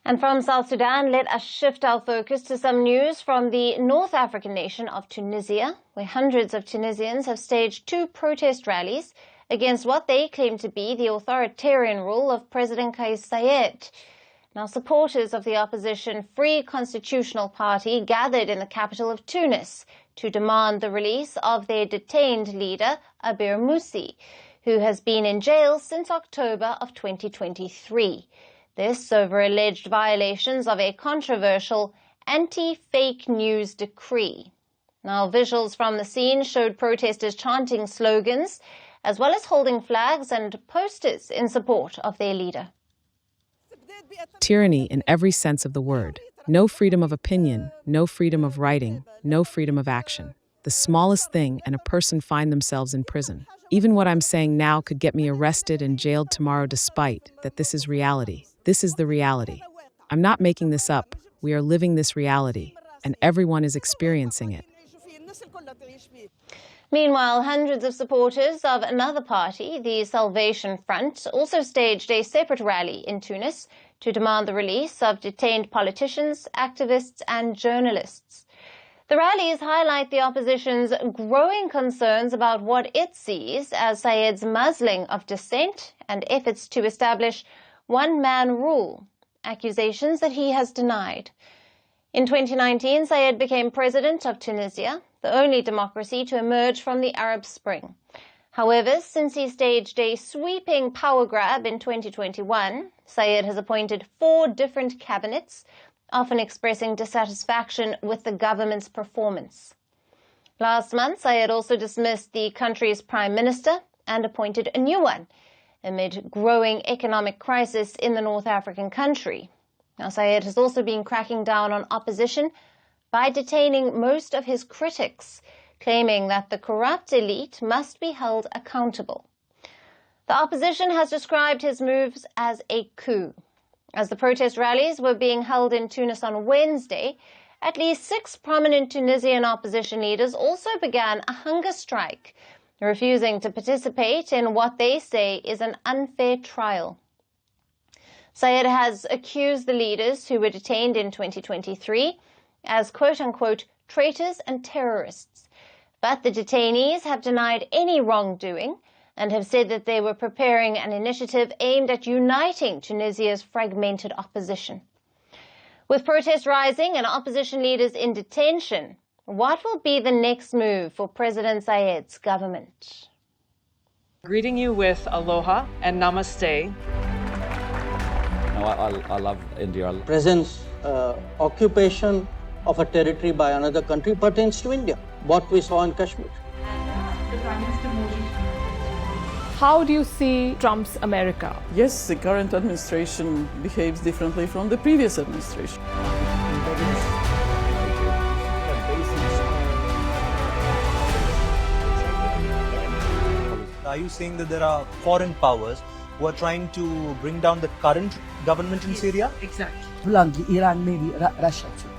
And from South Sudan, let us shift our focus to some news from the North African nation of Tunisia, where hundreds of Tunisians have staged 2 protest rallies against what they claim to be the authoritarian rule of President Kais Saied. Now, supporters of the opposition Free Constitutional Party gathered in the capital of Tunis to demand the release of their detained leader, Abir Moussi, who has been in jail since October of 2023. This over alleged violations of a controversial anti-fake news decree. Now, visuals from the scene showed protesters chanting slogans, as well as holding flags and posters in support of their leader. Tyranny in every sense of the word. No freedom of opinion, no freedom of writing, no freedom of action. The smallest thing and a person find themselves in prison. Even what I'm saying now could get me arrested and jailed tomorrow, despite that this is reality. This is the reality. I'm not making this up. We are living this reality, and everyone is experiencing it. Meanwhile, hundreds of supporters of another party, the Salvation Front, also staged a separate rally in Tunis to demand the release of detained politicians, activists, and journalists. The rallies highlight the opposition's growing concerns about what it sees as Saied's muzzling of dissent and efforts to establish one-man rule, accusations that he has denied. In 2019, Saied became president of Tunisia, the only democracy to emerge from the Arab Spring. However, since he staged a sweeping power grab in 2021, Saied has appointed 4 different cabinets, often expressing dissatisfaction with the government's performance. Last month, Saied also dismissed the country's prime minister and appointed a new one, amid growing economic crisis in the North African country. Now, Saied has also been cracking down on opposition by detaining most of his critics, claiming that the corrupt elite must be held accountable. The opposition has described his moves as a coup. As the protest rallies were being held in Tunis on Wednesday, at least 6 prominent Tunisian opposition leaders also began a hunger strike, refusing to participate in what they say is an unfair trial. Saied has accused the leaders who were detained in 2023 as quote-unquote traitors and terrorists. But the detainees have denied any wrongdoing and have said that they were preparing an initiative aimed at uniting Tunisia's fragmented opposition. With protests rising and opposition leaders in detention, what will be the next move for President Saied's government? Greeting you with aloha and namaste. I love India. Presence, occupation of a territory by another country pertains to India, what we saw in Kashmir. How do you see Trump's America? Yes, the current administration behaves differently from the previous administration. Are you saying that there are foreign powers who are trying to bring down the current government in Syria? Exactly. Bluntly, Iran, maybe Russia too.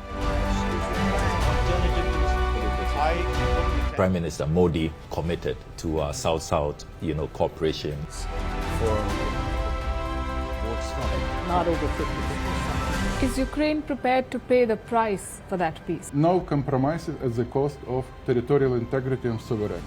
Prime Minister Modi committed to South-South, cooperation. Not over 50%. Is Ukraine prepared to pay the price for that peace? No compromises at the cost of territorial integrity and sovereignty.